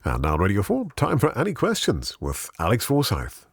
And now Radio 4, time for Any Questions with Alex Forsyth.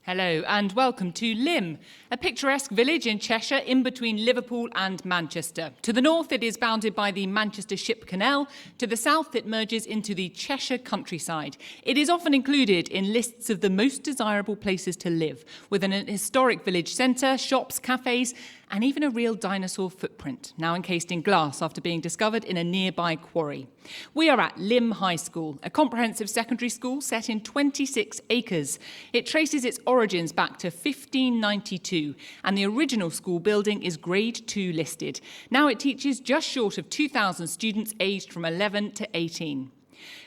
Hello and welcome to Lymm, a picturesque village in Cheshire in between Liverpool and Manchester. To the north it is bounded by the Manchester Ship Canal, to the south it merges into the Cheshire countryside. It is often included in lists of the most desirable places to live, with an historic village centre, shops, cafes and even a real dinosaur footprint, now encased in glass after being discovered in a nearby quarry. We are at Lymm High School, a comprehensive secondary school set in 26 acres. It traces its origins back to 1592, and the original school building is Grade 2 listed. Now it teaches just short of 2,000 students aged from 11 to 18.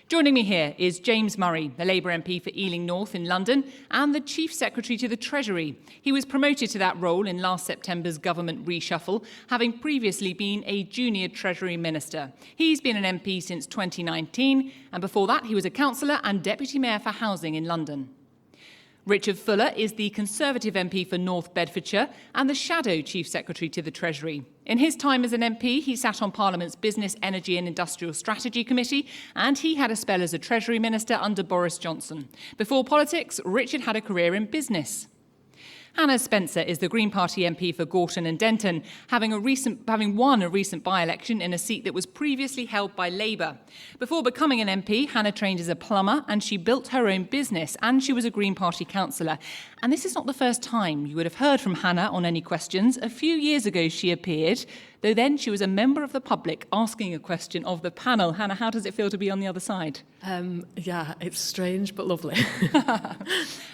Joining me here is James Murray, the Labour MP for Ealing North in London and the Chief Secretary to the Treasury. He was promoted to that role in last September's government reshuffle, having previously been a junior Treasury Minister. He's been an MP since 2019, and before that he was a councillor and Deputy Mayor for Housing in London. Richard Fuller is the Conservative MP for North Bedfordshire and the Shadow Chief Secretary to the Treasury. In his time as an MP, he sat on Parliament's Business, Energy and Industrial Strategy Committee, and he had a spell as a Treasury Minister under Boris Johnson. Before politics, Richard had a career in business. Hannah Spencer is the Green Party MP for Gorton and Denton, having won a recent by-election in a seat that was previously held by Labour. Before becoming an MP, Hannah trained as a plumber and she built her own business, and she was a Green Party councillor. And this is not the first time you would have heard from Hannah on Any Questions. A few years ago she appeared, though then she was a member of the public asking a question of the panel. Hannah, how does it feel to be on the other side? Yeah, it's strange but lovely.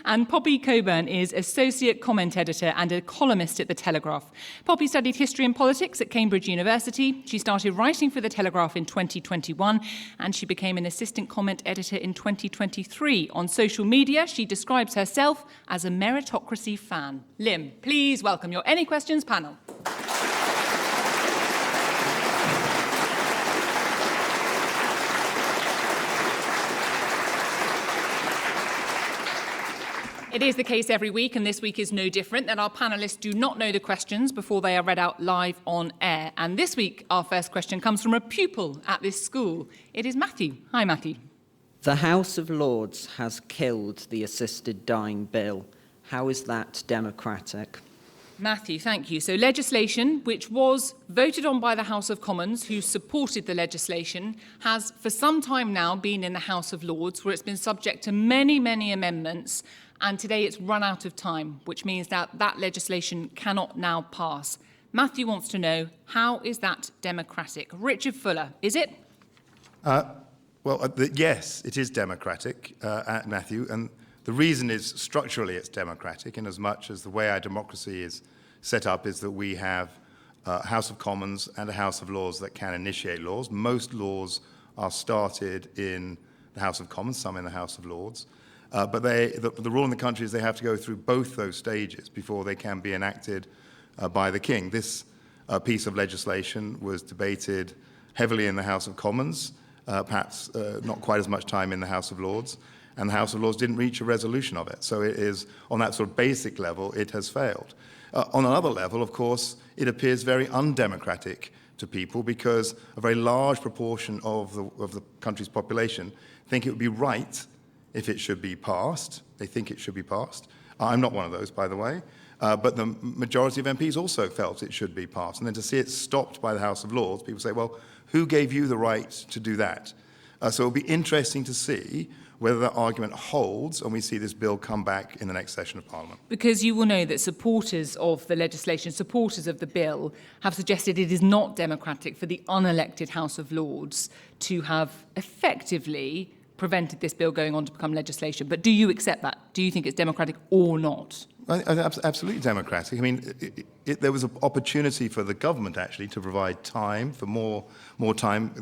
And Poppy Coburn is Associate Comment Editor and a columnist at The Telegraph. Poppy studied history and politics at Cambridge University. She started writing for The Telegraph in 2021 and she became an Assistant Comment Editor in 2023. On social media, she describes herself as a meritocracy fan. Lymm, please welcome your Any Questions panel. It is the case every week, and this week is no different, that our panellists do not know the questions before they are read out live on air. And this week, our first question comes from a pupil at this school. It is Matthew. Hi, Matthew. The House of Lords has killed the assisted dying bill. How is that democratic? Matthew, thank you. So legislation, which was voted on by the House of Commons, who supported the legislation, has for some time now been in the House of Lords, where it's been subject to many, many amendments. And today it's run out of time, which means that that legislation cannot now pass. Matthew wants to know, how is that democratic? Richard Fuller, is it? Yes, it is democratic, Matthew, and the reason is structurally it's democratic in as much as the way our democracy is set up is that we have a House of Commons and a House of Lords that can initiate laws. Most laws are started in the House of Commons, some in the House of Lords. But the rule in the country is they have to go through both those stages before they can be enacted by the King. This piece of legislation was debated heavily in the House of Commons, perhaps not quite as much time in the House of Lords, and the House of Lords didn't reach a resolution of it. So it is, on that sort of basic level, it has failed. On another level, of course, it appears very undemocratic to people because a very large proportion of the country's population think it would be right if it should be passed. They think it should be passed. I'm not one of those, by the way. But the majority of MPs also felt it should be passed. And then to see it stopped by the House of Lords, people say, well, who gave you the right to do that? So it'll be interesting to see whether that argument holds and we see this bill come back in the next session of Parliament. Because you will know that supporters of the legislation, supporters of the bill, have suggested it is not democratic for the unelected House of Lords to have effectively prevented this bill going on to become legislation. But do you accept that? Do you think it's democratic or not? Absolutely democratic. I mean, there was an opportunity for the government actually to provide time for more time.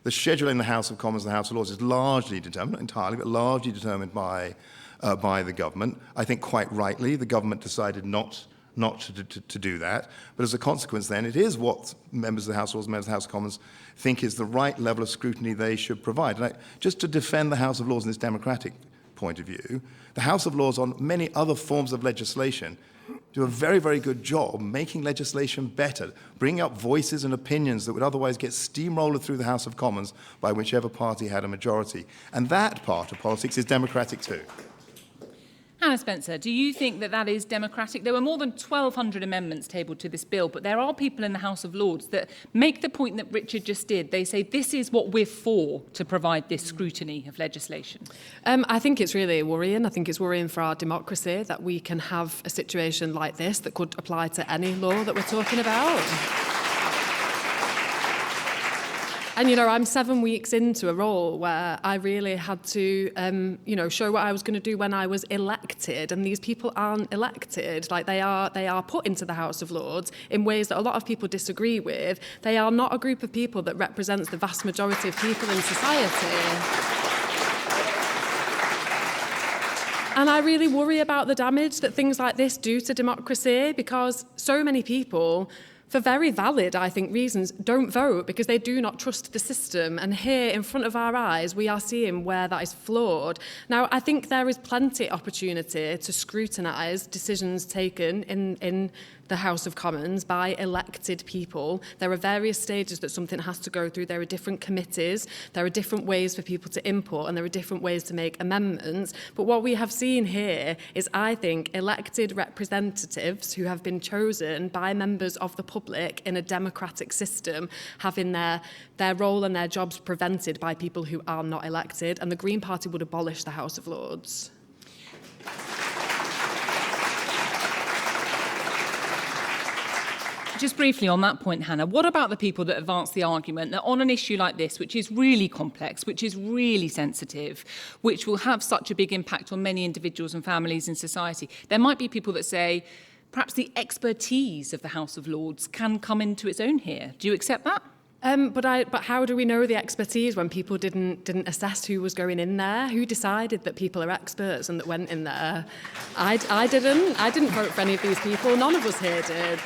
The schedule in the House of Commons and the House of Lords is largely determined, not entirely, but largely determined by the government. I think quite rightly the government decided not to do that. But as a consequence then, it is what members of the House of Lords and members of the House of Commons think is the right level of scrutiny they should provide. And just to defend the House of Lords in this democratic point of view, the House of Lords on many other forms of legislation do a very, very good job making legislation better, bringing up voices and opinions that would otherwise get steamrolled through the House of Commons by whichever party had a majority. And that part of politics is democratic too. Hannah Spencer, do you think that that is democratic? There were more than 1,200 amendments tabled to this bill, but there are people in the House of Lords that make the point that Richard just did. They say this is what we're for, to provide this scrutiny of legislation. I think it's really worrying. I think it's worrying for our democracy that we can have a situation like this that could apply to any law that we're talking about. And, I'm 7 weeks into a role where I really had to, show what I was going to do when I was elected. And these people aren't elected. Like, they are put into the House of Lords in ways that a lot of people disagree with. They are not a group of people that represents the vast majority of people in society. And I really worry about the damage that things like this do to democracy, because so many people, for very valid, I think, reasons, don't vote because they do not trust the system. And here, in front of our eyes, we are seeing where that is flawed. Now, I think there is plenty opportunity to scrutinise decisions taken in the House of Commons by elected people. There are various stages that something has to go through. There are different committees. There are different ways for people to input, and there are different ways to make amendments. But what we have seen here is, I think, elected representatives who have been chosen by members of the public in a democratic system having their role and their jobs prevented by people who are not elected. And the Green Party would abolish the House of Lords. Just briefly on that point, Hannah, what about the people that advance the argument that on an issue like this, which is really complex, which is really sensitive, which will have such a big impact on many individuals and families in society, there might be people that say perhaps the expertise of the House of Lords can come into its own here. Do you accept that? But how do we know the expertise when people didn't assess who was going in there? Who decided that people are experts and that went in there? I didn't. I didn't vote for any of these people. None of us here did.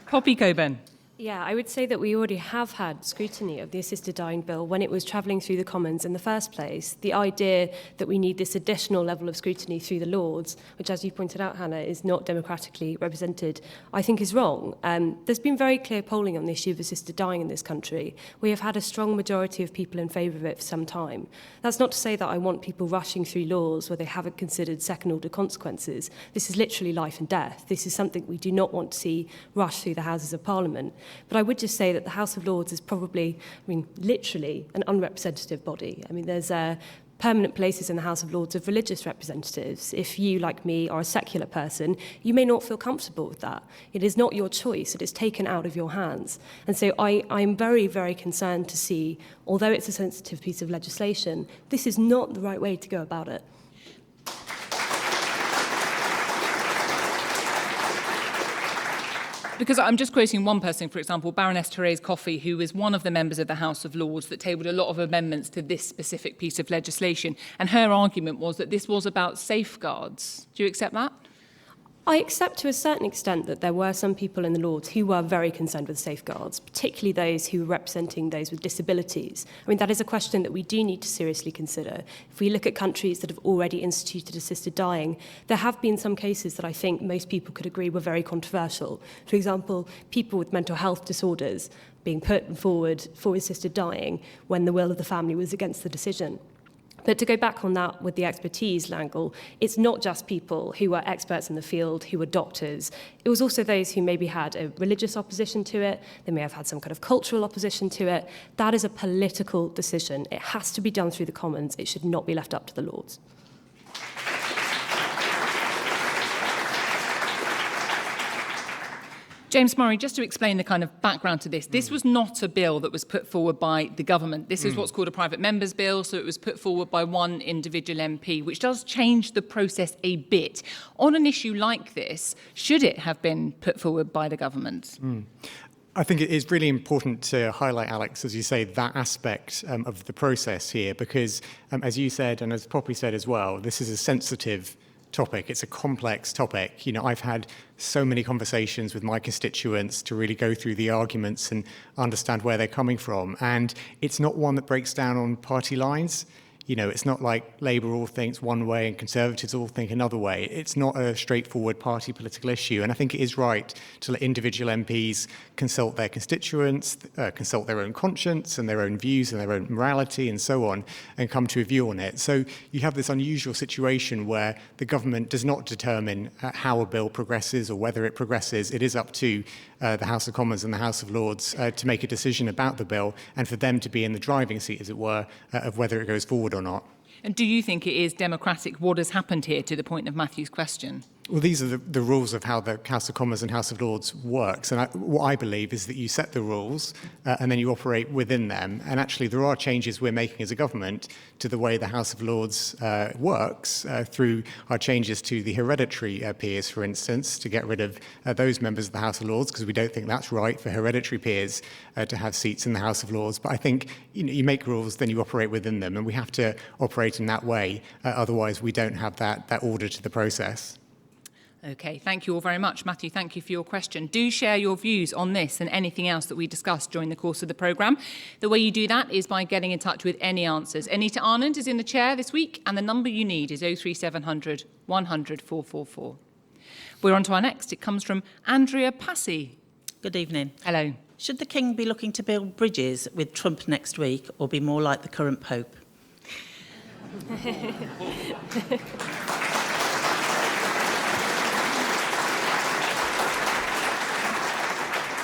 Poppy Coburn. Yeah, I would say that we already have had scrutiny of the assisted dying bill when it was travelling through the Commons in the first place. The idea that we need this additional level of scrutiny through the Lords, which, as you pointed out, Hannah, is not democratically represented, I think is wrong. There's been very clear polling on the issue of assisted dying in this country. We have had a strong majority of people in favour of it for some time. That's not to say that I want people rushing through laws where they haven't considered second-order consequences. This is literally life and death. This is something we do not want to see rush through the Houses of Parliament. But I would just say that the House of Lords is probably, literally an unrepresentative body. There's permanent places in the House of Lords of religious representatives. If you, like me, are a secular person, you may not feel comfortable with that. It is not your choice. It is taken out of your hands. And so I'm very, very concerned to see, although it's a sensitive piece of legislation, this is not the right way to go about it. Because I'm just quoting one person, for example, Baroness Therese Coffey, who is one of the members of the House of Lords that tabled a lot of amendments to this specific piece of legislation. And her argument was that this was about safeguards. Do you accept that? I accept to a certain extent that there were some people in the Lords who were very concerned with safeguards, particularly those who were representing those with disabilities. That is a question that we do need to seriously consider. If we look at countries that have already instituted assisted dying, there have been some cases that I think most people could agree were very controversial. For example, people with mental health disorders being put forward for assisted dying when the will of the family was against the decision. But to go back on that with the expertise angle, it's not just people who are experts in the field, who are doctors. It was also those who maybe had a religious opposition to it. They may have had some kind of cultural opposition to it. That is a political decision. It has to be done through the Commons. It should not be left up to the Lords. James Murray, just to explain the kind of background to this was not a bill that was put forward by the government. This is what's called a private member's bill, so it was put forward by one individual MP, which does change the process a bit. On an issue like this, should it have been put forward by the government? I think it is really important to highlight, Alex, as you say, that aspect of the process here, because as you said, and as Poppy said as well, this is a sensitive topic. It's a complex topic. I've had so many conversations with my constituents to really go through the arguments and understand where they're coming from. And it's not one that breaks down on party lines. It's not like Labour all thinks one way and Conservatives all think another way. It's not a straightforward party political issue. And I think it is right to let individual MPs consult their constituents, consult their own conscience and their own views and their own morality and so on, and come to a view on it. So you have this unusual situation where the government does not determine how a bill progresses or whether it progresses. It is up to the House of Commons and the House of Lords to make a decision about the bill and for them to be in the driving seat, as it were, of whether it goes forward or not. And do you think it is democratic what has happened here, to the point of Matthew's question? Well, these are the rules of how the House of Commons and House of Lords works. And what I believe is that you set the rules and then you operate within them. And actually, there are changes we're making as a government to the way the House of Lords works through our changes to the hereditary peers, for instance, to get rid of those members of the House of Lords, because we don't think that's right for hereditary peers to have seats in the House of Lords. But I think you make rules, then you operate within them. And we have to operate in that way. Otherwise, we don't have that order to the process. OK, thank you all very much. Matthew, thank you for your question. Do share your views on this and anything else that we discussed during the course of the programme. The way you do that is by getting in touch with any answers. Anita Arnand is in the chair this week, and the number you need is 03700 100 444. We're on to our next. It comes from Andrea Passy. Good evening. Hello. Should the King be looking to build bridges with Trump next week, or be more like the current Pope?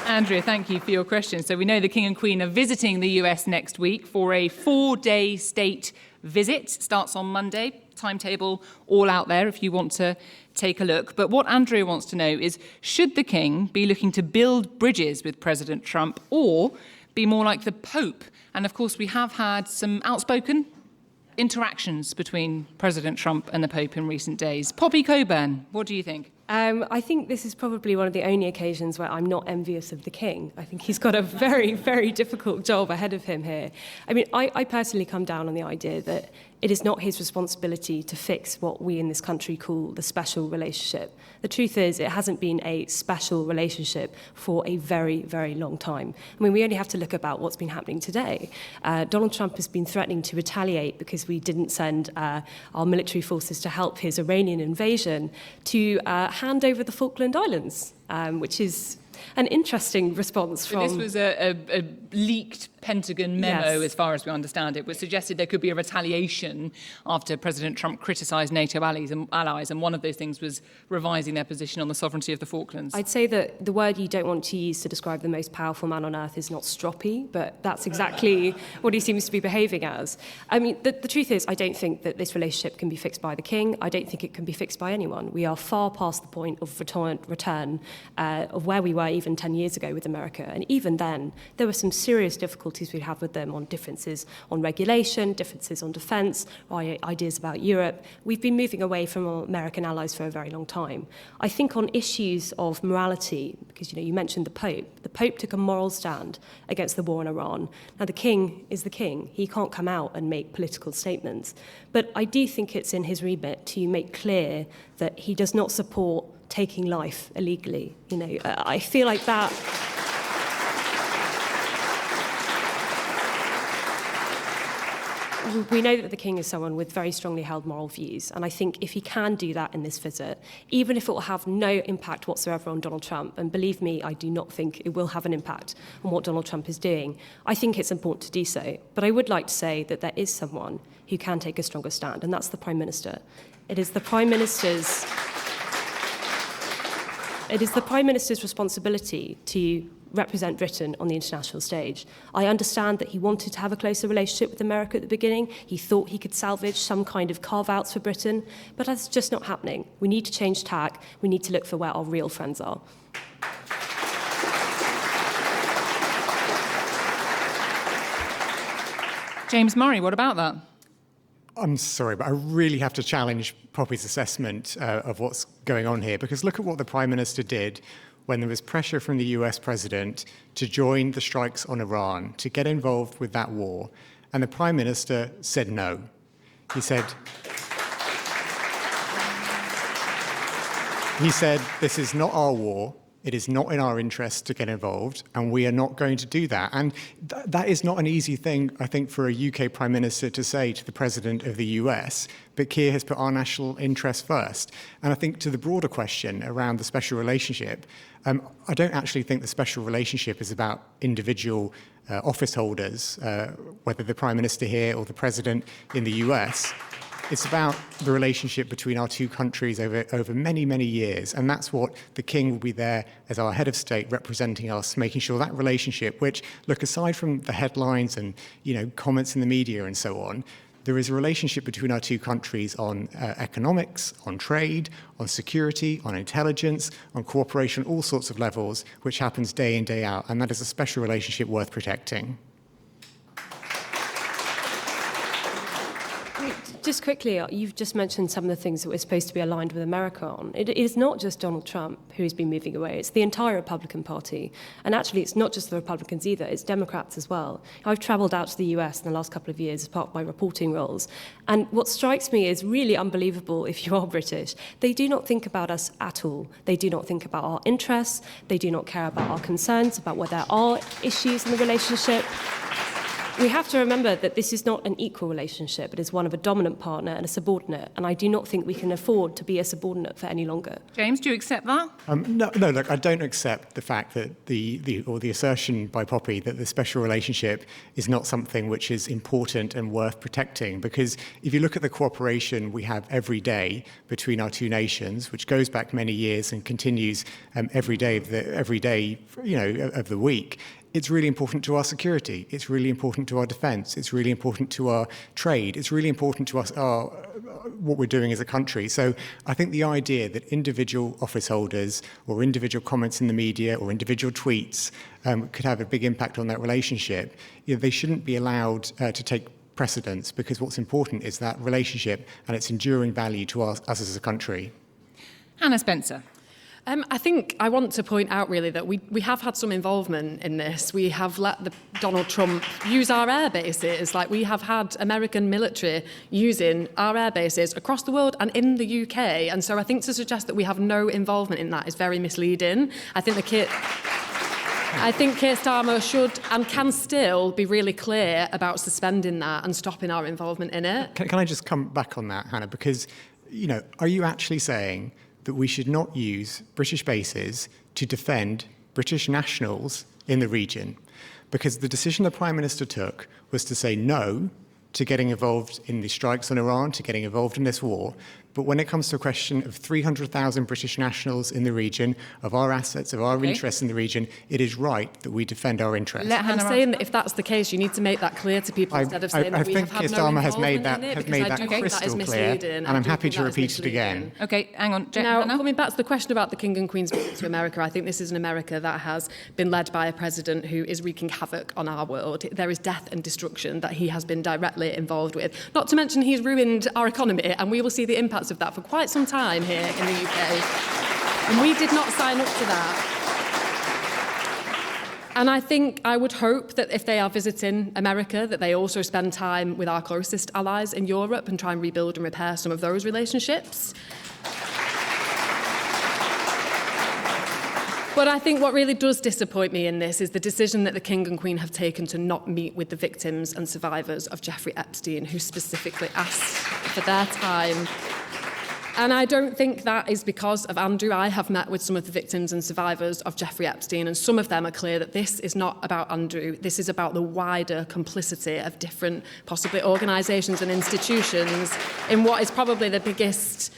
Andrea, thank you for your question. So we know the King and Queen are visiting the US next week for a 4-day state visit. Starts on Monday. Timetable all out there if you want to take a look. But what Andrea wants to know is, should the King be looking to build bridges with President Trump or be more like the Pope? And of course, we have had some outspoken interactions between President Trump and the Pope in recent days. Poppy Coburn, what do you think? I think this is probably one of the only occasions where I'm not envious of the King. I think he's got a very, very difficult job ahead of him here. I mean, I personally come down on the idea that it is not his responsibility to fix what we in this country call the special relationship. The truth is, it hasn't been a special relationship for a very, very long time. I mean, we only have to look about what's been happening today. Donald Trump has been threatening to retaliate because we didn't send our military forces to help his Iranian invasion to hand over the Falkland Islands, which is an interesting response from... So this was a leaked Pentagon memo, Yes. as far as we understand it, which suggested there could be a retaliation after President Trump criticised NATO allies, and one of those things was revising their position on the sovereignty of the Falklands. I'd say that the word you don't want to use to describe the most powerful man on earth is not stroppy, but that's exactly what he seems to be behaving as. I mean, the truth is, I don't think that this relationship can be fixed by the King. I don't think it can be fixed by anyone. We are far past the point of return of where we were even 10 years ago with America. And even then, there were some serious difficulties we'd have with them on differences on regulation, differences on defence, ideas about Europe. We've been moving away from our American allies for a very long time. I think on issues of morality, because you mentioned the Pope took a moral stand against the war in Iran. Now the King is the King. He can't come out and make political statements. But I do think it's in his remit to make clear that he does not support taking life illegally. I feel like that... We know that the King is someone with very strongly held moral views, and I think if he can do that in this visit, even if it will have no impact whatsoever on Donald Trump, and believe me, I do not think it will have an impact on what Donald Trump is doing, I think it's important to do so. But I would like to say that there is someone who can take a stronger stand, and that's the Prime Minister. It is the Prime Minister's responsibility to represent Britain on the international stage. I understand that he wanted to have a closer relationship with America at the beginning. He thought he could salvage some kind of carve-outs for Britain, but that's just not happening. We need to change tack. We need to look for where our real friends are. James Murray, what about that? I'm sorry, but I really have to challenge Poppy's assessment of what's going on here, because look at what the Prime Minister did when there was pressure from the US President to join the strikes on Iran, to get involved with that war, and the Prime Minister said no. He said, this is not our war, It is not in our interest to get involved, and we are not going to do that. And that is not an easy thing, I think, for a UK Prime Minister to say to the President of the US, but Keir has put our national interest first. And I think to the broader question around the special relationship, I don't actually think the special relationship is about individual office holders, whether the Prime Minister here or the President in the US. It's about the relationship between our two countries over many, many years. And that's what the King will be there as our head of state representing us, making sure that relationship, which, look, aside from the headlines and, comments in the media and so on, there is a relationship between our two countries on economics, on trade, on security, on intelligence, on cooperation, all sorts of levels, which happens day in, day out. And that is a special relationship worth protecting. Just quickly, you've just mentioned some of the things that we're supposed to be aligned with America on. It is not just Donald Trump who has been moving away. It's the entire Republican Party. And actually, it's not just the Republicans either. It's Democrats as well. I've travelled out to the US in the last couple of years as part of my reporting roles. And what strikes me is really unbelievable if you are British. They do not think about us at all. They do not think about our interests. They do not care about our concerns, about where there are issues in the relationship. We have to remember that this is not an equal relationship. It is one of a dominant partner and a subordinate, and I do not think we can afford to be a subordinate for any longer. James, do you accept that? No, look, I don't accept the fact that the assertion by Poppy that the special relationship is not something which is important and worth protecting, because if you look at the cooperation we have every day between our two nations, which goes back many years and continues every day of the week, it's really important to our security. It's really important to our defence. It's really important to our trade. It's really important to us, what we're doing as a country. So I think the idea that individual office holders or individual comments in the media or individual tweets could have a big impact on that relationship, they shouldn't be allowed to take precedence, because what's important is that relationship and its enduring value to us as a country. Hannah Spencer. I think I want to point out really that we have had some involvement in this. We have let Donald Trump use our air bases. Like, we have had American military using our air bases across the world and in the UK. And so I think to suggest that we have no involvement in that is very misleading. I think Keir Starmer should and can still be really clear about suspending that and stopping our involvement in it. Can I just come back on that, Hannah? Because, are you actually saying that we should not use British bases to defend British nationals in the region? Because the decision the Prime Minister took was to say no to getting involved in the strikes on Iran, to getting involved in this war. But when it comes to a question of 300,000 British nationals in the region, of our assets, of our interests in the region, it is right that we defend our interests. I'm saying that if that's the case, you need to make that clear to people instead of saying that we have had no involvement in it, because I do think that is misleading. And I'm happy to repeat it again. OK, hang on. Now, coming back to the question about the King and Queen's visit to America, I think this is an America that has been led by a president who is wreaking havoc on our world. There is death and destruction that he has been directly involved with. Not to mention he's ruined our economy, and we will see the impacts of that for quite some time here in the UK. And we did not sign up to that. And I would hope that if they are visiting America, that they also spend time with our closest allies in Europe and try and rebuild and repair some of those relationships. But I think what really does disappoint me in this is the decision that the King and Queen have taken to not meet with the victims and survivors of Jeffrey Epstein, who specifically asked for their time. And I don't think that is because of Andrew. I have met with some of the victims and survivors of Jeffrey Epstein, and some of them are clear that this is not about Andrew. This is about the wider complicity of different, possibly organisations and institutions in what is probably the biggest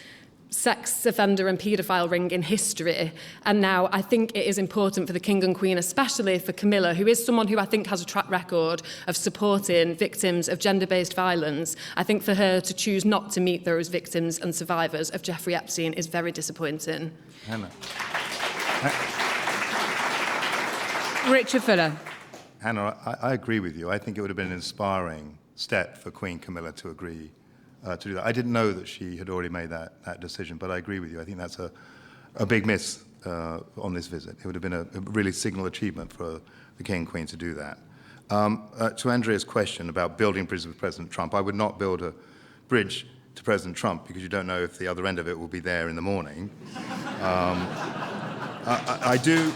sex offender and paedophile ring in history. And now I think it is important for the King and Queen, especially for Camilla, who is someone who I think has a track record of supporting victims of gender-based violence. I think for her to choose not to meet those victims and survivors of Jeffrey Epstein is very disappointing. Hannah. Richard Fuller. Hannah, I agree with you. I think it would have been an inspiring step for Queen Camilla to agree to do that. I didn't know that she had already made that decision, but I agree with you. I think that's a big miss on this visit. It would have been a really signal achievement for the King and Queen to do that. To Andrea's question about building bridges with President Trump, I would not build a bridge to President Trump because you don't know if the other end of it will be there in the morning. I do.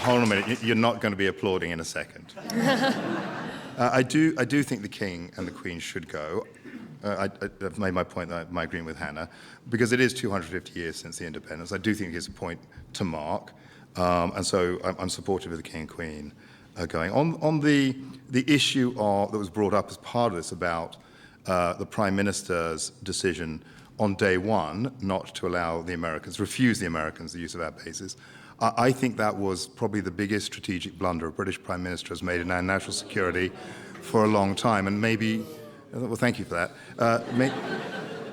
Hold on a minute. You're not going to be applauding in a second. I do think the King and the Queen should go. I've made my point that I'm agreeing with Hannah, because it is 250 years since the independence. I do think it's a point to mark, and so I'm supportive of the King and Queen going. On the issue that was brought up as part of this about the Prime Minister's decision on day one not to allow the Americans, refuse the Americans the use of our bases, I think that was probably the biggest strategic blunder a British Prime Minister has made in our national security for a long time, and maybe. Well, thank you for that.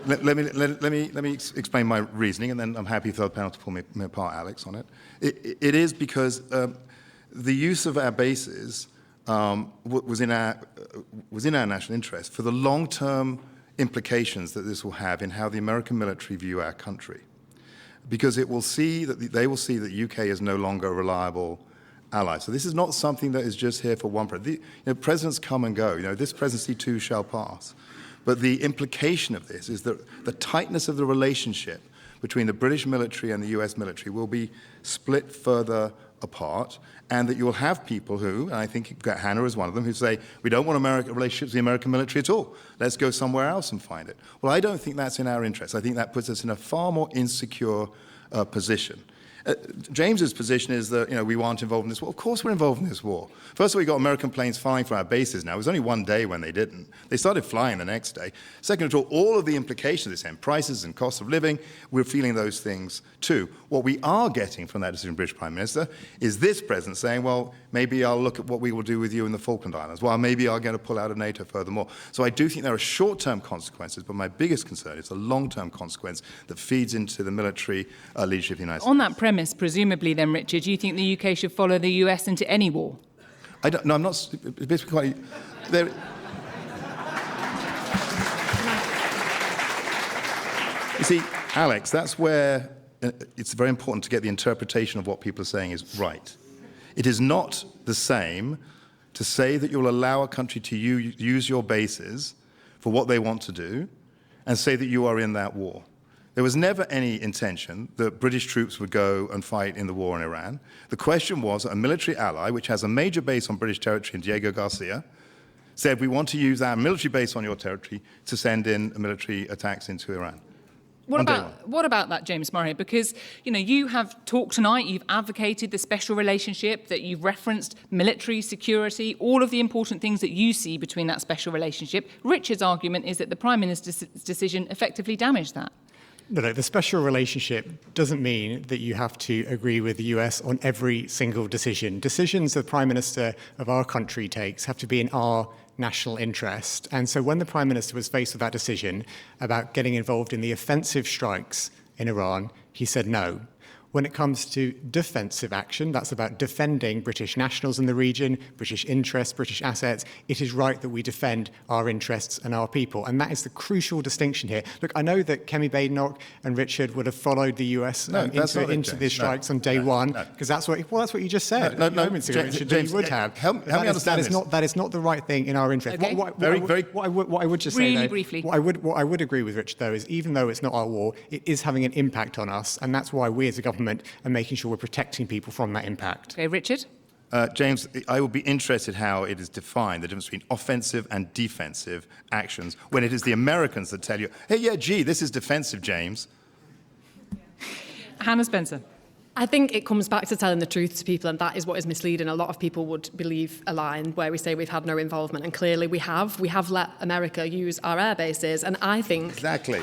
Let me explain my reasoning, and then I'm happy for the panel to pull me apart, Alex, on it. It is because the use of our bases was in our national interest for the long-term implications that this will have in how the American military view our country, because they will see that the UK is no longer a reliable ally. So this is not something that is just here for one president. Presidents come and go. This presidency too shall pass. But the implication of this is that the tightness of the relationship between the British military and the US military will be split further apart, and that you'll have people who, and I think Hannah is one of them, who say, we don't want relationships with the American military at all. Let's go somewhere else and find it. Well, I don't think that's in our interest. I think that puts us in a far more insecure position. James's position is that we weren't involved in this war. Of course we're involved in this war. First of all, we got American planes flying from our bases now. It was only one day when they didn't. They started flying the next day. Second of all of the implications of this and prices and cost of living, we're feeling those things too. What we are getting from that decision, British Prime Minister, is this president saying, well, maybe I'll look at what we will do with you in the Falkland Islands. Well, maybe I'll get to pull out of NATO furthermore. So I do think there are short-term consequences, but my biggest concern is the long-term consequence that feeds into the military leadership of the United States. On that premise, presumably then, Richard, do you think the UK should follow the US into any war? No, I'm not. It's basically quite. You see, Alex, that's where it's very important to get the interpretation of what people are saying is right. It is not the same to say that you'll allow a country to use your bases for what they want to do and say that you are in that war. There was never any intention that British troops would go and fight in the war in Iran. The question was a military ally, which has a major base on British territory in Diego Garcia, said we want to use our military base on your territory to send in military attacks into Iran. What about that, James Murray? Because, you have talked tonight, you've advocated the special relationship, that you've referenced military, security, all of the important things that you see between that special relationship. Richard's argument is that the Prime Minister's decision effectively damaged that. No, the special relationship doesn't mean that you have to agree with the US on every single decision. Decisions the Prime Minister of our country takes have to be in our national interest. And so when the Prime Minister was faced with that decision about getting involved in the offensive strikes in Iran, he said no. When it comes to defensive action, that's about defending British nationals in the region, British interests, British assets. It is right that we defend our interests and our people. And that is the crucial distinction here. Look, I know that Kemi Badenoch and Richard would have followed the US into the strikes on day one, because that's what you just said. Moments ago, James, you would have. Help me understand this. That is not the right thing in our interest. Okay. What I would just say, really though, briefly. What I would agree with Richard, though, is even though it's not our war, it is having an impact on us. And that's why we as a government and making sure we're protecting people from that impact. Okay, Richard? James, I would be interested how it is defined, the difference between offensive and defensive actions, when it is the Americans that tell you, hey, this is defensive, James. Hannah Spencer. I think it comes back to telling the truth to people, and that is what is misleading. A lot of people would believe a line where we say we've had no involvement, and clearly we have. We have let America use our air bases, and I think... Exactly.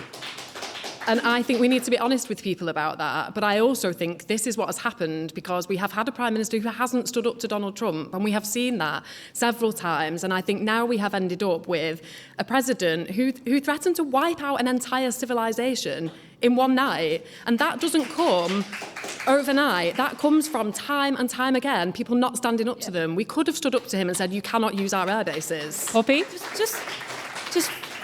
And I think we need to be honest with people about that. But I also think this is what has happened because we have had a Prime Minister who hasn't stood up to Donald Trump, and we have seen that several times. And I think now we have ended up with a president who threatened to wipe out an entire civilization in one night. And that doesn't come overnight. That comes from time and time again, people not standing up to them. We could have stood up to him and said, you cannot use our air bases. Poppy? Just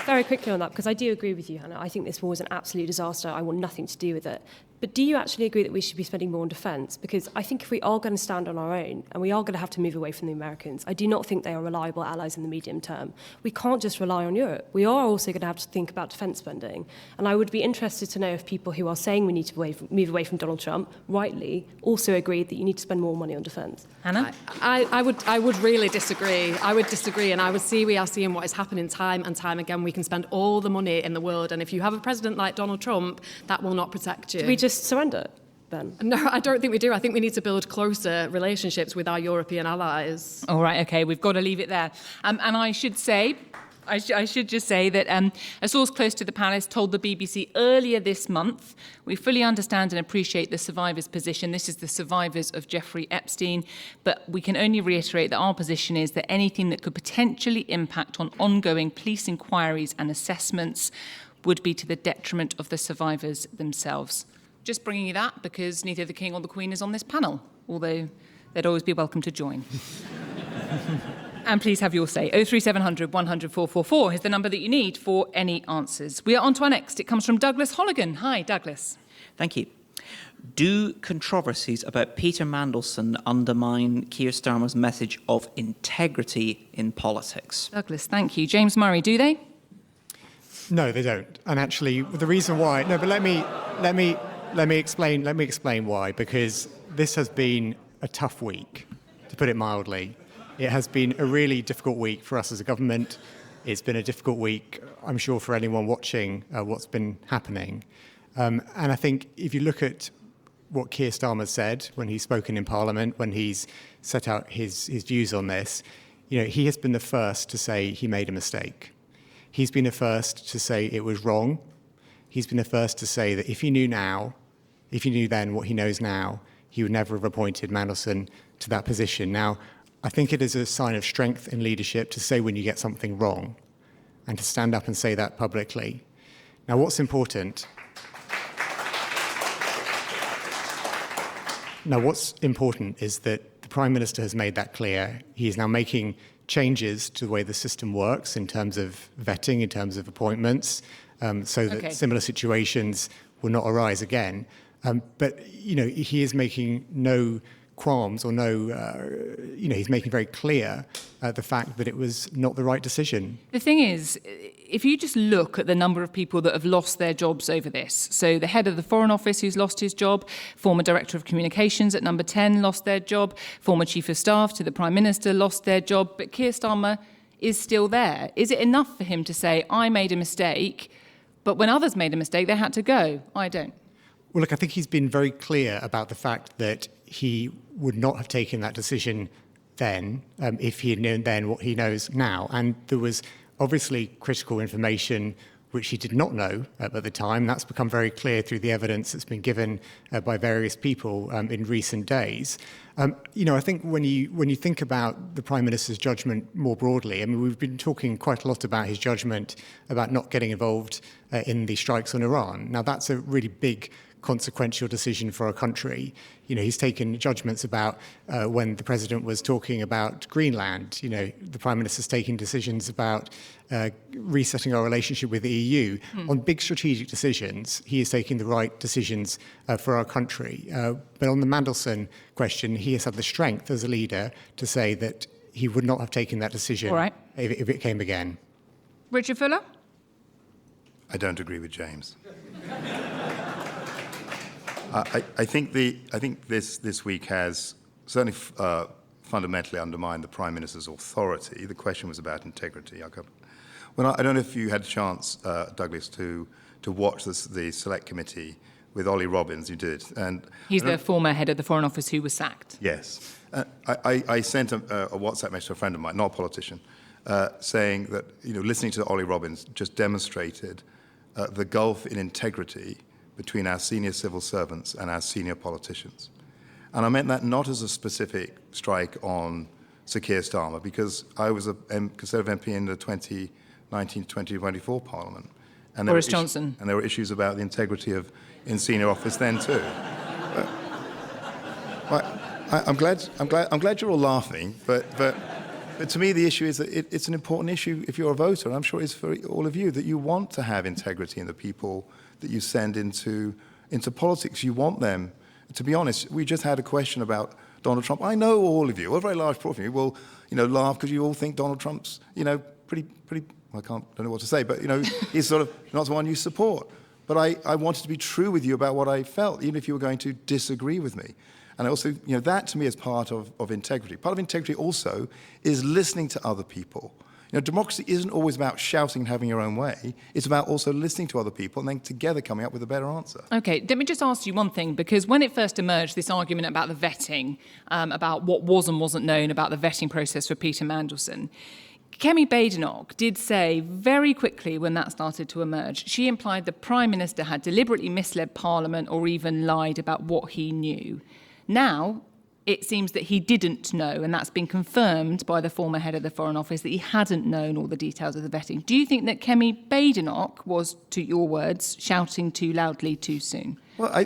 Very quickly on that, because I do agree with you, Hannah. I think this war is an absolute disaster. I want nothing to do with it. But do you actually agree that we should be spending more on defence? Because I think if we are going to stand on our own, and we are going to have to move away from the Americans, I do not think they are reliable allies in the medium term. We can't just rely on Europe. We are also going to have to think about defence spending. And I would be interested to know if people who are saying we need to move away from Donald Trump, rightly, also agree that you need to spend more money on defence. Hannah? I would really disagree. I would disagree, and we are seeing what is happening time and time again. We can spend all the money in the world, and if you have a president like Donald Trump, that will not protect you. Do we just surrender then? No, I don't think we do. I think we need to build closer relationships with our European allies. All right, OK, we've got to leave it there. And I should say, I should just say that a source close to the palace told the BBC earlier this month, we fully understand and appreciate the survivors' position. This is the survivors of Jeffrey Epstein. But we can only reiterate that our position is that anything that could potentially impact on ongoing police inquiries and assessments would be to the detriment of the survivors themselves. Just bringing you that because neither the King or the Queen is on this panel, although they'd always be welcome to join. And please have your say. 03700 100 444 is the number that you need for any answers. We are on to our next. It comes from Douglas Holligan. Hi, Douglas. Thank you. Do controversies about Peter Mandelson undermine Keir Starmer's message of integrity in politics? Douglas, thank you. James Murray, do they? No, they don't. And actually, the reason why... No, but let me explain why. Because this has been a tough week, to put it mildly. It has been a really difficult week for us as a government. It's been a difficult week, I'm sure, for anyone watching what's been happening. And I think if you look at what Keir Starmer said when he's spoken in Parliament, when he's set out his views on this, he has been the first to say he made a mistake. He's been the first to say it was wrong. He's been the first to say that if he knew then what he knows now, he would never have appointed Mandelson to that position. Now, I think it is a sign of strength in leadership to say when you get something wrong and to stand up and say that publicly. Now, what's important is that the Prime Minister has made that clear. He is now making changes to the way the system works in terms of vetting, in terms of appointments, so that similar situations will not arise again. But he is making no qualms or he's making very clear the fact that it was not the right decision. The thing is, if you just look at the number of people that have lost their jobs over this, so the head of the Foreign Office who's lost his job, former Director of Communications at Number 10 lost their job, former Chief of Staff to the Prime Minister lost their job, but Keir Starmer is still there. Is it enough for him to say, I made a mistake, but when others made a mistake, they had to go? I don't. Well, look, I think he's been very clear about the fact that he would not have taken that decision then if he had known then what he knows now. And there was obviously critical information which he did not know at the time. That's become very clear through the evidence that's been given by various people in recent days. I think when you think about the Prime Minister's judgment more broadly, I mean, we've been talking quite a lot about his judgment about not getting involved in the strikes on Iran. Now, that's a really big consequential decision for our country. He's taken judgments about when the President was talking about Greenland. The Prime Minister's taking decisions about resetting our relationship with the EU. On big strategic decisions, he is taking the right decisions for our country. But on the Mandelson question, he has had the strength as a leader to say that he would not have taken that decision if it came again. Richard Fuller? I don't agree with James. I think this week has certainly fundamentally undermined the Prime Minister's authority. The question was about integrity. I don't know if you had a chance, Douglas, to watch the Select Committee with Ollie Robbins. You did, and he's the former head of the Foreign Office who was sacked. Yes, I sent a WhatsApp message to a friend of mine, not a politician, saying that listening to Ollie Robbins just demonstrated the gulf in integrity between our senior civil servants and our senior politicians. And I meant that not as a specific strike on Sir Keir Starmer, because I was a Conservative MP in the 2019-2024 Parliament. And Boris Johnson. And there were issues about the integrity in senior office then too. I'm glad you're all laughing, but But to me, the issue is that it's an important issue if you're a voter, and I'm sure it's for all of you, that you want to have integrity in the people that you send into politics. You want them. To be honest, we just had a question about Donald Trump. I know all of you, a very large portion of you, will, laugh because you all think Donald Trump's, pretty. Well, don't know what to say, but he's sort of not the one you support. But I wanted to be true with you about what I felt, even if you were going to disagree with me. And I also, that to me is part of integrity. Part of integrity also is listening to other people. Democracy isn't always about shouting and having your own way. It's about also listening to other people and then together coming up with a better answer. OK, let me just ask you one thing, because when it first emerged, this argument about the vetting, about what was and wasn't known about the vetting process for Peter Mandelson, Kemi Badenoch did say very quickly when that started to emerge, she implied the Prime Minister had deliberately misled Parliament or even lied about what he knew. Now, it seems that he didn't know, and that's been confirmed by the former head of the Foreign Office, that he hadn't known all the details of the vetting. Do you think that Kemi Badenoch was, to your words, shouting too loudly too soon? Well, I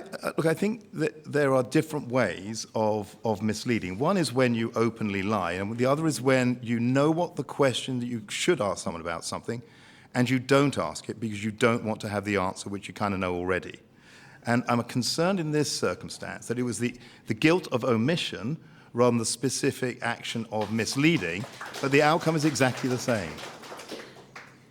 think that there are different ways of misleading. One is when you openly lie, and the other is when you know what the question that you should ask someone about something, and you don't ask it because you don't want to have the answer which you kind of know already. And I'm concerned in this circumstance that it was the guilt of omission rather than the specific action of misleading, but the outcome is exactly the same.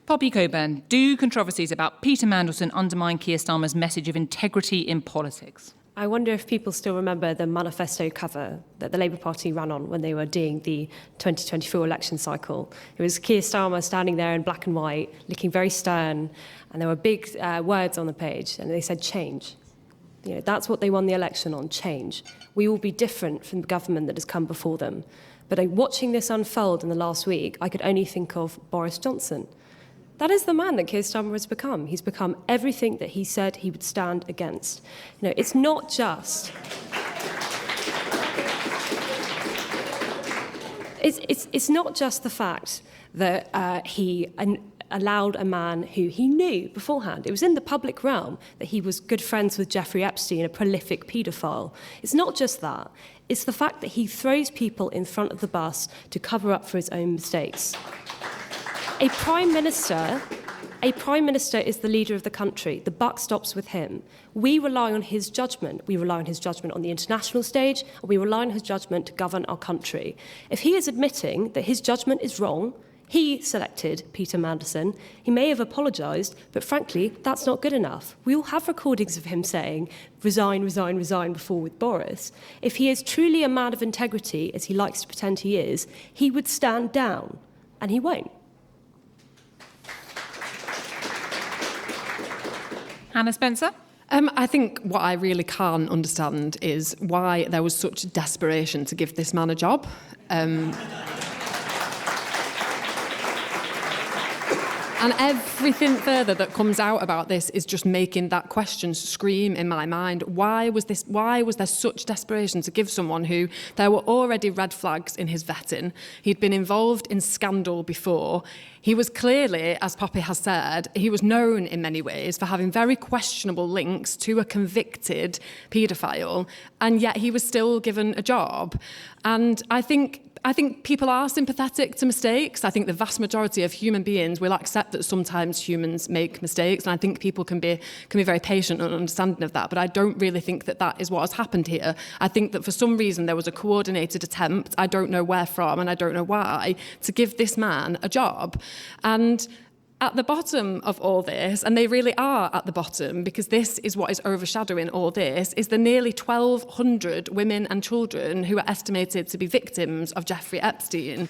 Poppy Coburn, do controversies about Peter Mandelson undermine Keir Starmer's message of integrity in politics? I wonder if people still remember the manifesto cover that the Labour Party ran on when they were doing the 2024 election cycle. It was Keir Starmer standing there in black and white, looking very stern, and there were big words on the page, and they said change. That's what they won the election on, change. We will be different from the government that has come before them. But watching this unfold in the last week, I could only think of Boris Johnson. That is the man that Keir Starmer has become. He's become everything that he said he would stand against. It's not just... It's not just the fact that he allowed a man who he knew beforehand. It was in the public realm that he was good friends with Jeffrey Epstein, a prolific paedophile. It's not just that. It's the fact that he throws people in front of the bus to cover up for his own mistakes. A Prime Minister is the leader of the country. The buck stops with him. We rely on his judgment. We rely on his judgment on the international stage, and we rely on his judgment to govern our country. If he is admitting that his judgment is wrong, he selected Peter Mandelson. He may have apologised, but frankly, that's not good enough. We all have recordings of him saying, resign, resign, resign before with Boris. If he is truly a man of integrity, as he likes to pretend he is, he would stand down, and he won't. Hannah Spencer? I think what I really can't understand is why there was such desperation to give this man a job. And everything further that comes out about this is just making that question scream in my mind. Why was there such desperation to give someone who there were already red flags in his vetting? He'd been involved in scandal before. He was clearly, as Poppy has said, he was known in many ways for having very questionable links to a convicted paedophile, and yet he was still given a job. And I think people are sympathetic to mistakes. I think the vast majority of human beings will accept that sometimes humans make mistakes, and I think people can be very patient and understanding of that. But I don't really think that is what has happened here. I think that for some reason there was a coordinated attempt, I don't know where from and I don't know why, to give this man a job. And at the bottom of all this, and they really are at the bottom, because this is what is overshadowing all this, is the nearly 1,200 women and children who are estimated to be victims of Jeffrey Epstein,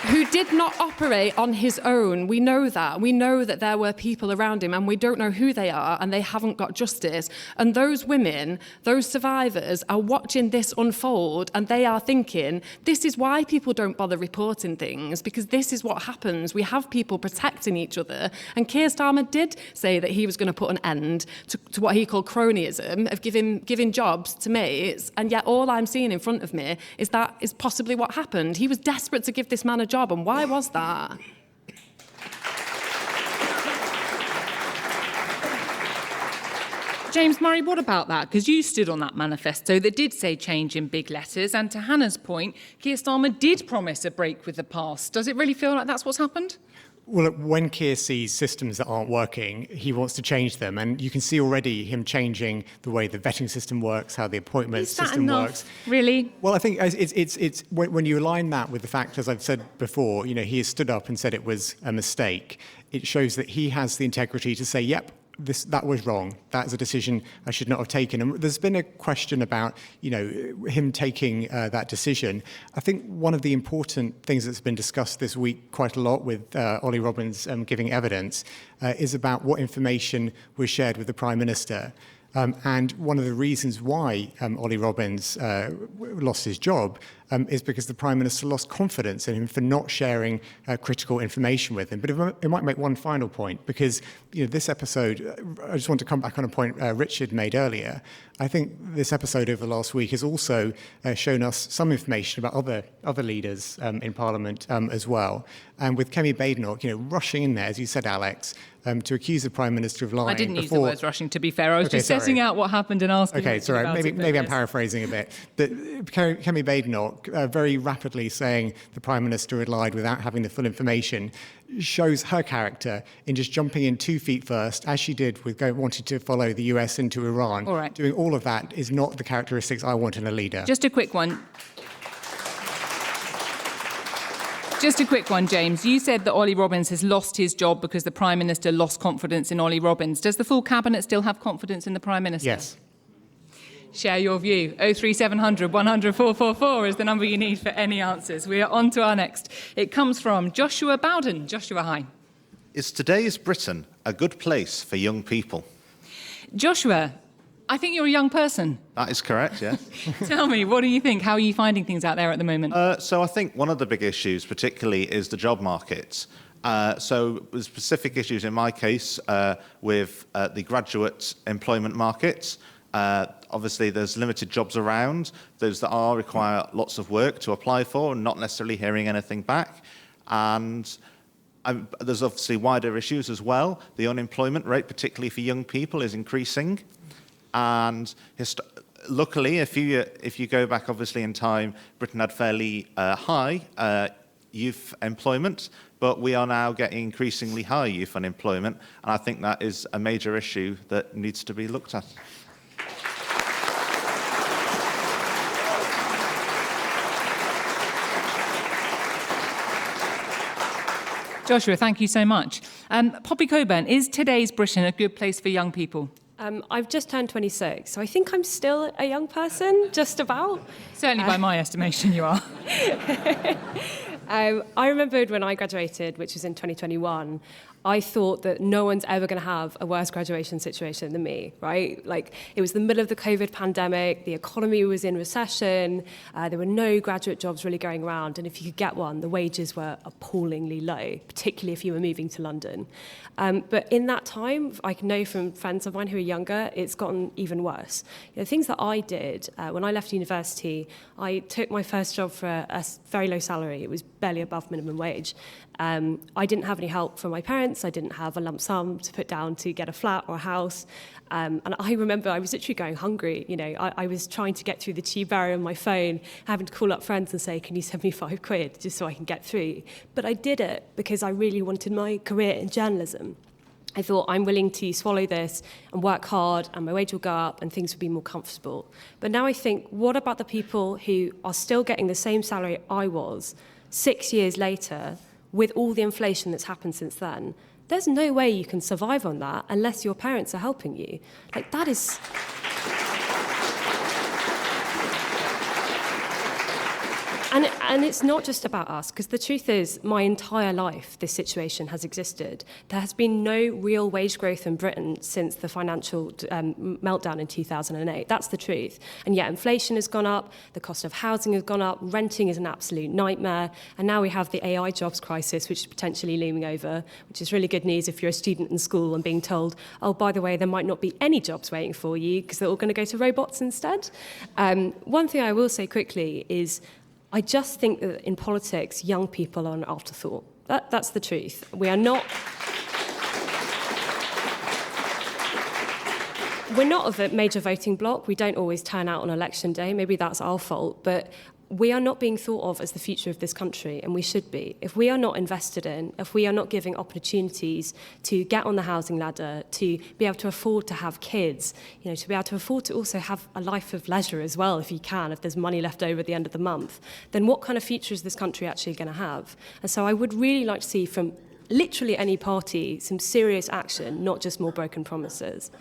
who did not operate on his own. We know that. We know that there were people around him, and we don't know who they are, and they haven't got justice. And those women, those survivors, are watching this unfold, and they are thinking, this is why people don't bother reporting things, because this is what happens. We have people protecting each other. And Keir Starmer did say that he was going to put an end to what he called cronyism, of giving jobs to mates, and yet all I'm seeing in front of me is that is possibly what happened. He was desperate to give this man a job, and why was that? James Murray, what about that? Because you stood on that manifesto that did say change in big letters, and to Hannah's point, Keir Starmer did promise a break with the past. Does it really feel like that's what's happened? Well, look, when Keir sees systems that aren't working, he wants to change them. And you can see already him changing the way the vetting system works, how the appointment system works. Really? Well, I think it's when you align that with the fact, as I've said before, he has stood up and said it was a mistake. It shows that he has the integrity to say, yep, that was wrong. That is a decision I should not have taken. And there's been a question about, him taking that decision. I think one of the important things that's been discussed this week quite a lot with Ollie Robbins giving evidence is about what information was shared with the Prime Minister. And one of the reasons why Ollie Robbins lost his job is because the Prime Minister lost confidence in him for not sharing critical information with him. But it might make one final point, because this episode, I just want to come back on a point Richard made earlier. I think this episode over the last week has also shown us some information about other leaders in Parliament as well. And with Kemi Badenoch, rushing in there, as you said, Alex, to accuse the Prime Minister of lying. I didn't use the words rushing, to be fair. I was just setting out what happened and asking. Okay, sorry, maybe I'm paraphrasing a bit. But Kemi Badenoch very rapidly saying the Prime Minister had lied without having the full information shows her character in just jumping in 2 feet first, as she did with wanting to follow the US into Iran. All right. Doing all of that is not the characteristics I want in a leader. Just a quick one, James. You said that Ollie Robbins has lost his job because the Prime Minister lost confidence in Ollie Robbins. Does the full Cabinet still have confidence in the Prime Minister? Yes. Share your view. 03700 100 444 is the number you need for any answers. We are on to our next. It comes from Joshua Bowden. Joshua, hi. Is today's Britain a good place for young people? Joshua, I think you're a young person. That is correct, yes. Tell me, what do you think? How are you finding things out there at the moment? So I think one of the big issues particularly is the job market. So the specific issues in my case with the graduate employment market. Obviously, there's limited jobs around. Those that are require lots of work to apply for and not necessarily hearing anything back. And there's obviously wider issues as well. The unemployment rate, particularly for young people, is increasing. And luckily, if you go back obviously in time, Britain had fairly high youth employment, but we are now getting increasingly high youth unemployment. And I think that is a major issue that needs to be looked at. Joshua, thank you so much. Poppy Coburn, is today's Britain a good place for young people? I've just turned 26, so I think I'm still a young person, just about. Certainly by my estimation, you are. I remembered when I graduated, which was in 2021, I thought that no one's ever going to have a worse graduation situation than me, right? Like, it was the middle of the COVID pandemic, the economy was in recession, there were no graduate jobs really going around, and if you could get one, the wages were appallingly low, particularly if you were moving to London. But in that time, I can know from friends of mine who are younger, it's gotten even worse. Things that I did when I left university, I took my first job for a very low salary. It was barely above minimum wage. I didn't have any help from my parents. I didn't have a lump sum to put down to get a flat or a house. And I remember I was literally going hungry. I was trying to get through the tube barrier on my phone, having to call up friends and say, can you send me £5 just so I can get through? But I did it because I really wanted my career in journalism. I thought, I'm willing to swallow this and work hard, and my wage will go up and things will be more comfortable. But now I think, what about the people who are still getting the same salary I was 6 years later, with all the inflation that's happened since then? There's no way you can survive on that unless your parents are helping you. Like, that is... And it's not just about us, because the truth is, my entire life, this situation has existed. There has been no real wage growth in Britain since the financial meltdown in 2008. That's the truth. And yet inflation has gone up, the cost of housing has gone up, renting is an absolute nightmare, and now we have the AI jobs crisis, which is potentially looming over, which is really good news if you're a student in school and being told, oh, by the way, there might not be any jobs waiting for you, because they're all going to go to robots instead. One thing I will say quickly is, I just think that in politics, young people are an afterthought. That's the truth. We are not... we're not of a major voting bloc. We don't always turn out on election day. Maybe that's our fault, but we are not being thought of as the future of this country, and we should be. If we are not invested in, if we are not giving opportunities to get on the housing ladder, to be able to afford to have kids, to be able to afford to also have a life of leisure as well, if you can, if there's money left over at the end of the month, then what kind of future is this country actually going to have? And so I would really like to see from literally any party some serious action, not just more broken promises.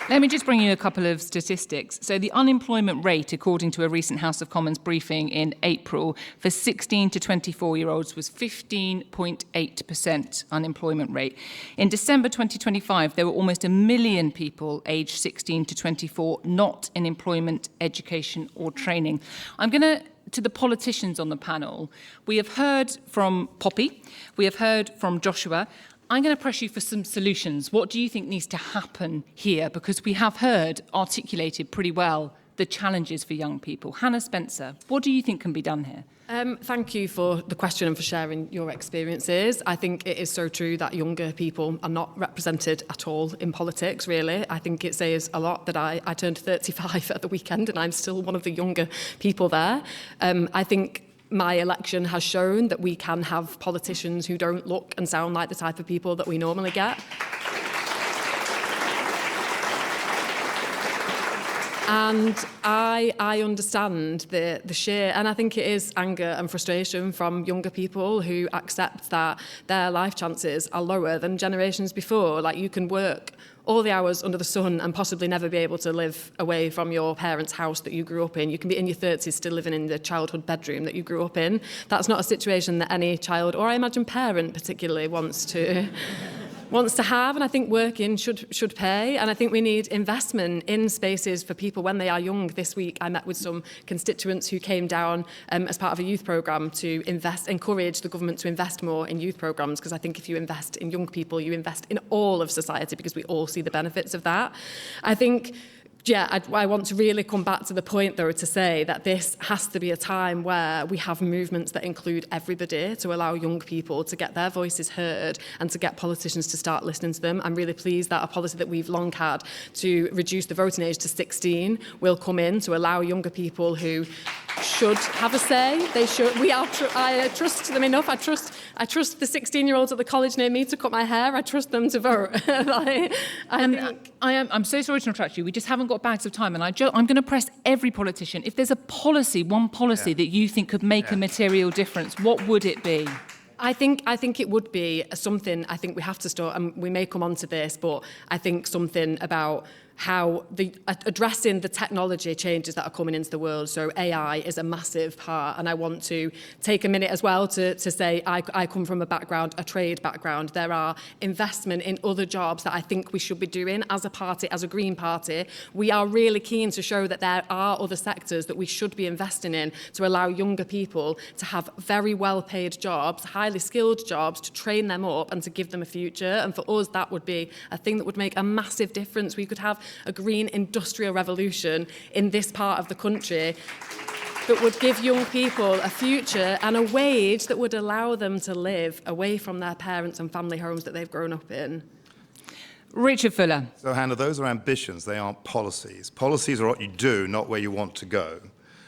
Let me just bring you a couple of statistics. So the unemployment rate, according to a recent House of Commons briefing in April, for 16 to 24-year-olds was 15.8% unemployment rate. In December 2025, there were almost 1 million people aged 16 to 24 not in employment, education or training. I'm going to the politicians on the panel. We have heard from Poppy, we have heard from Joshua. I'm going to press you for some solutions. What do you think needs to happen here? Because we have heard articulated pretty well the challenges for young people. Hannah Spencer, what do you think can be done here? Thank you for the question and for sharing your experiences. I think it is so true that younger people are not represented at all in politics, really. I think it says a lot that I turned 35 at the weekend and I'm still one of the younger people there. I think my election has shown that we can have politicians who don't look and sound like the type of people that we normally get. And I understand the sheer, and I think it is anger and frustration from younger people who accept that their life chances are lower than generations before. Like, you can work all the hours under the sun and possibly never be able to live away from your parents' house that you grew up in. You can be in your 30s still living in the childhood bedroom that you grew up in. That's not a situation that any child, or I imagine parent particularly, wants to have, and I think working should pay, and I think we need investment in spaces for people when they are young. This week I met with some constituents who came down as part of a youth programme to encourage the government to invest more in youth programmes, because I think if you invest in young people, you invest in all of society, because we all see the benefits of that. I think I want to really come back to the point, though, to say that this has to be a time where we have movements that include everybody, to allow young people to get their voices heard and to get politicians to start listening to them. I'm really pleased that a policy that we've long had to reduce the voting age to 16 will come in to allow younger people who should have a say. They should. I trust them enough. I trust the 16-year-olds at the college near me to cut my hair. I trust them to vote. I'm so sorry to interrupt you. We just haven't got bags of time, and I'm going to press every politician. If there's a policy, one policy that you think could make a material difference, what would it be? I think it would be something. I think we have to start, and we may come on to this, but I think something about how addressing the technology changes that are coming into the world. So AI is a massive part, and I want to take a minute as well to say I come from a trade background. There are investment in other jobs that I think we should be doing as a party, as a Green Party. We are really keen to show that there are other sectors that we should be investing in to allow younger people to have very well-paid jobs, highly skilled jobs, to train them up and to give them a future. And for us, that would be a thing that would make a massive difference. We could have a green industrial revolution in this part of the country that would give young people a future and a wage that would allow them to live away from their parents and family homes that they've grown up in. Richard Fuller. So, Hannah, those are ambitions. They aren't policies. Policies are what you do, not where you want to go.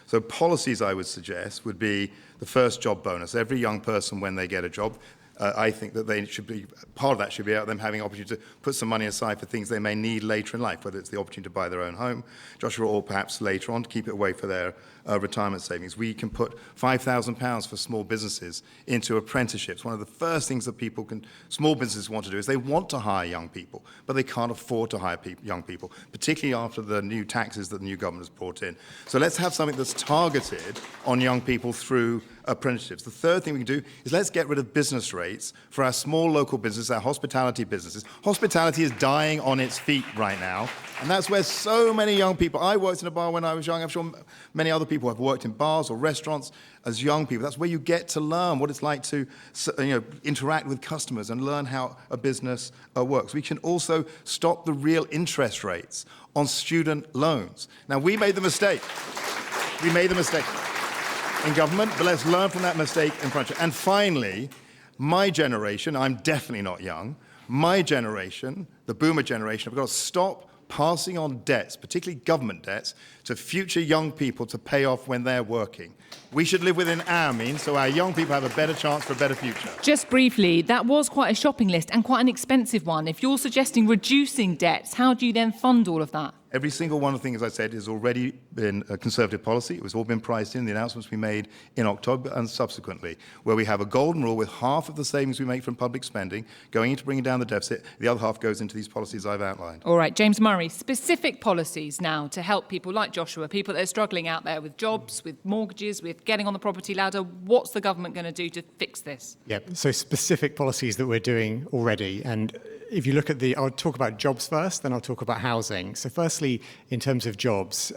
So policies, I would suggest, would be the first job bonus. Every young person, when they get a job, I think that they should be, part of that should be about them having opportunity to put some money aside for things they may need later in life, whether it's the opportunity to buy their own home, Joshua, or perhaps later on to keep it away for their retirement savings. We can put £5,000 for small businesses into apprenticeships. One of the first things that small businesses want to do is they want to hire young people, but they can't afford to hire young people, particularly after the new taxes that the new government has brought in. So let's have something that's targeted on young people through apprenticeships. The third thing we can do is let's get rid of business rates for our small local businesses, our hospitality businesses. Hospitality is dying on its feet right now, and that's where so many young people, I worked in a bar when I was young, I'm sure many other people have worked in bars or restaurants as young people. That's where you get to learn what it's like to interact with customers and learn how a business works. We can also stop the real interest rates on student loans. Now, we made the mistake. in government, but let's learn from that mistake in front of you. And finally, my generation, I'm definitely not young, my generation, the boomer generation, have got to stop passing on debts, particularly government debts, to future young people to pay off when they're working. We should live within our means so our young people have a better chance for a better future. Just briefly, that was quite a shopping list and quite an expensive one. If you're suggesting reducing debts, how do you then fund all of that? Every single one of the things I said has already been a Conservative policy. It was all been priced in the announcements we made in October and subsequently, where we have a golden rule with half of the savings we make from public spending going into bringing down the deficit. The other half goes into these policies I've outlined. All right, James Murray, specific policies now to help people like Joshua, people that are struggling out there with jobs, with mortgages, with getting on the property ladder. What's the government going to do to fix this? Yeah, so specific policies that we're doing already. And if you look at I'll talk about jobs first, then I'll talk about housing. So firstly, in terms of jobs,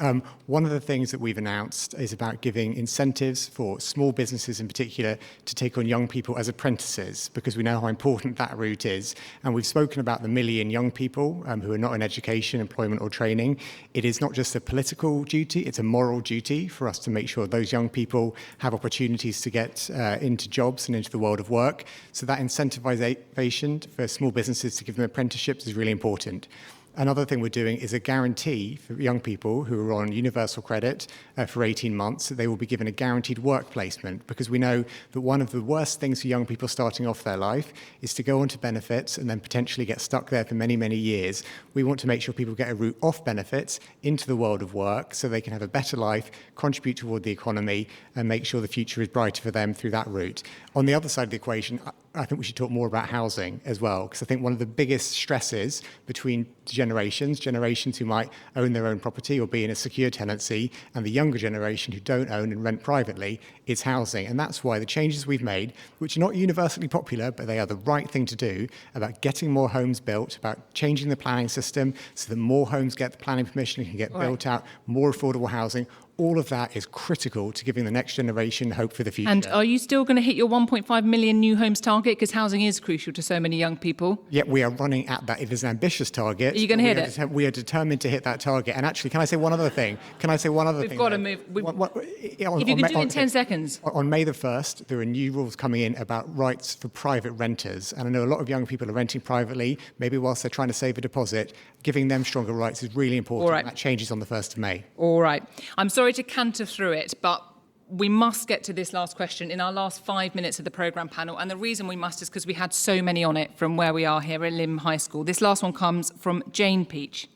one of the things that we've announced is about giving incentives for small businesses in particular to take on young people as apprentices, because we know how important that route is. And we've spoken about the million young people who are not in education, employment or training. It is not just a political duty, it's a moral duty for us to make sure those young people have opportunities to get into jobs and into the world of work. So that incentivization for small businesses to give them apprenticeships is really important. Another thing we're doing is a guarantee for young people who are on universal credit for 18 months. They will be given a guaranteed work placement, because we know that one of the worst things for young people starting off their life is to go onto benefits and then potentially get stuck there for many, many years. We want to make sure people get a route off benefits into the world of work so they can have a better life, contribute toward the economy and make sure the future is brighter for them through that route. On the other side of the equation, I think we should talk more about housing as well, because I think one of the biggest stresses between generations who might own their own property or be in a secure tenancy, and the younger generation who don't own and rent privately, is housing. And that's why the changes we've made, which are not universally popular, but they are the right thing to do, about getting more homes built, about changing the planning system so that more homes get the planning permission and can get built out, more affordable housing. All of that is critical to giving the next generation hope for the future. And are you still going to hit your 1.5 million new homes target? Because housing is crucial to so many young people. Yeah, we are running at that. It is an ambitious target. Are you going to hit it? We are determined to hit that target. And actually, can I say one other thing? We've got to move. If you can do it in 10 seconds. On May the 1st, there are new rules coming in about rights for private renters. And I know a lot of young people are renting privately, maybe whilst they're trying to save a deposit. Giving them stronger rights is really important. All right. That changes on the 1st of May. All right. I'm sorry to canter through it, but we must get to this last question in our last 5 minutes of the programme panel. And the reason we must is because we had so many on it from where we are here at Lymm High School. This last one comes from Jane Peach.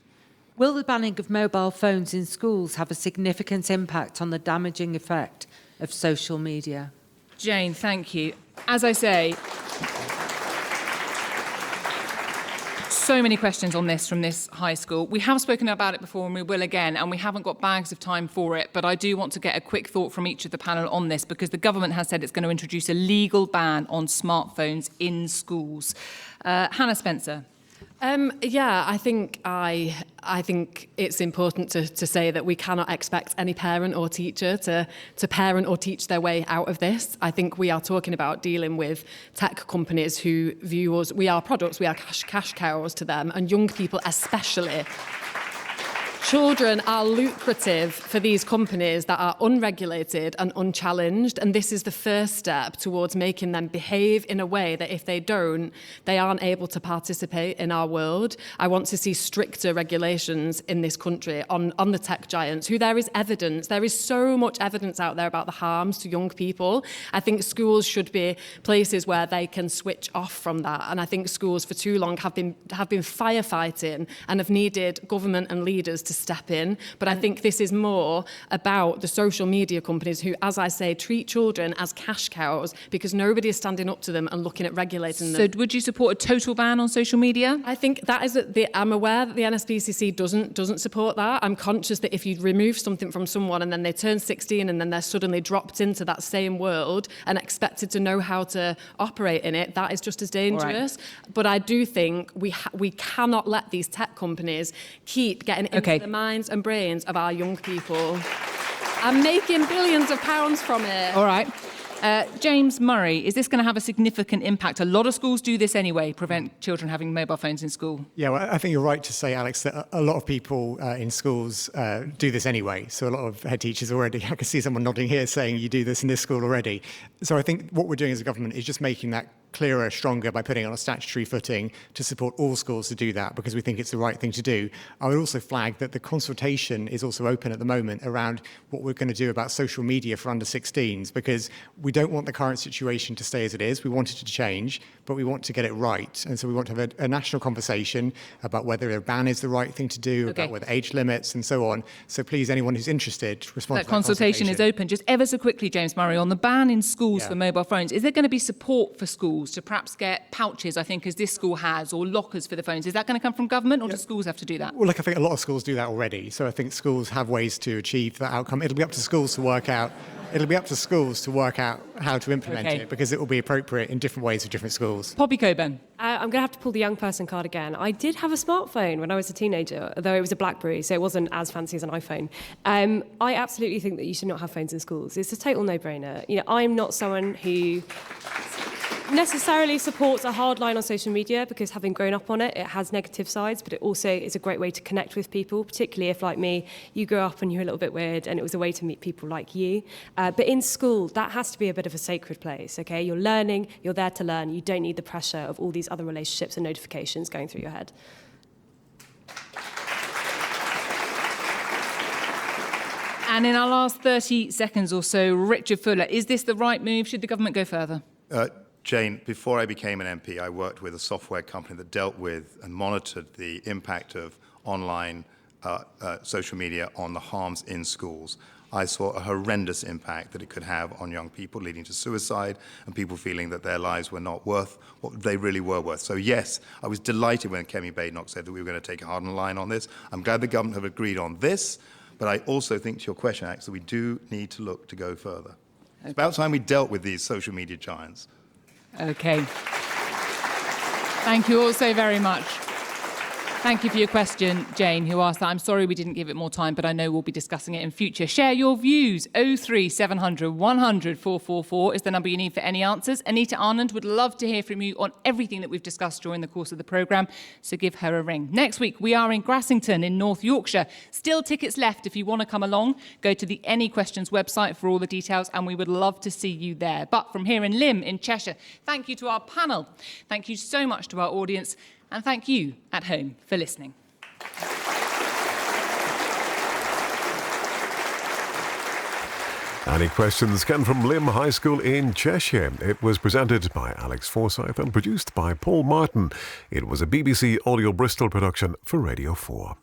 Will the banning of mobile phones in schools have a significant impact on the damaging effect of social media? Jane, thank you. As I say, so many questions on this from this high school. We have spoken about it before and we will again, and we haven't got bags of time for it, but I do want to get a quick thought from each of the panel on this, because the government has said it's going to introduce a legal ban on smartphones in schools. Hannah Spencer. I think it's important to say that we cannot expect any parent or teacher to parent or teach their way out of this. I think we are talking about dealing with tech companies who view us, we are products, we are cash cows to them, and young people especially. Children are lucrative for these companies that are unregulated and unchallenged, and this is the first step towards making them behave in a way that if they don't, they aren't able to participate in our world. I want to see stricter regulations in this country on the tech giants, who there is so much evidence out there about the harms to young people. I think schools should be places where they can switch off from that, and I think schools for too long have been firefighting and have needed government and leaders to step in. But I think this is more about the social media companies who, as I say, treat children as cash cows because nobody is standing up to them and looking at regulating them. So would you support a total ban on social media? I think that is I'm aware that the NSPCC doesn't support that. I'm conscious that if you remove something from someone and then they turn 16 and then they're suddenly dropped into that same world and expected to know how to operate in it, that is just as dangerous. Right. But I do think we cannot let these tech companies keep getting into the minds and brains of our young people and making billions of pounds from it. All right. James Murray, is this going to have a significant impact? A lot of schools do this anyway, prevent children having mobile phones in school. Yeah, well, I think you're right to say, Alex, that a lot of people in schools do this anyway. So a lot of head teachers already, I can see someone nodding here saying you do this in this school already. So I think what we're doing as a government is just making that clearer, stronger by putting it on a statutory footing to support all schools to do that because we think it's the right thing to do. I would also flag that the consultation is also open at the moment around what we're going to do about social media for under 16s because we don't want the current situation to stay as it is. We want it to change, but we want to get it right. And so we want to have a national conversation about whether a ban is the right thing to do, about whether age limits and so on. So please, anyone who's interested, respond to that consultation is open. Just ever so quickly, James Murray, on the ban in schools for mobile phones, is there going to be support for schools to perhaps get pouches, I think, as this school has, or lockers for the phones? Is that going to come from government, or do schools have to do that? Well, look, I think a lot of schools do that already. So I think schools have ways to achieve that outcome. It'll be up to schools to work out. It'll be up to schools to work out how to implement it because it will be appropriate in different ways for different schools. Poppy Coburn. I'm going to have to pull the young person card again. I did have a smartphone when I was a teenager, though it was a BlackBerry, so it wasn't as fancy as an iPhone. I absolutely think that you should not have phones in schools. It's a total no-brainer. You know, I'm not someone who necessarily supports a hard line on social media because having grown up on it, it has negative sides, but it also is a great way to connect with people, particularly if, like me, you grew up and you're a little bit weird and it was a way to meet people like you. But in school, that has to be a bit of a sacred place, okay? You're learning, you're there to learn. You don't need the pressure of all these other relationships and notifications going through your head. And in our last 30 seconds or so, Richard Fuller, is this the right move? Should the government go further? Jane, before I became an MP, I worked with a software company that dealt with and monitored the impact of online social media on the harms in schools. I saw a horrendous impact that it could have on young people, leading to suicide and people feeling that their lives were not worth what they really were worth. So yes, I was delighted when Kemi Badenoch said that we were going to take a hard line on this. I'm glad the government have agreed on this, but I also think, to your question, Alex, that we do need to look to go further. It's about time we dealt with these social media giants. Okay. Thank you all so very much. Thank you for your question, Jane, who asked that. I'm sorry we didn't give it more time, but I know we'll be discussing it in future. Share your views. 03700 100 444 is the number you need for any answers. Anita Anand would love to hear from you on everything that we've discussed during the course of the programme, so give her a ring. Next week, we are in Grassington in North Yorkshire. Still tickets left if you want to come along. Go to the Any Questions website for all the details, and we would love to see you there. But from here in Lymm, in Cheshire, thank you to our panel. Thank you so much to our audience. And thank you at home for listening. Any questions can from Lymm High School in Cheshire. It was presented by Alex Forsyth and produced by Paul Martin. It was a BBC Audio Bristol production for Radio 4.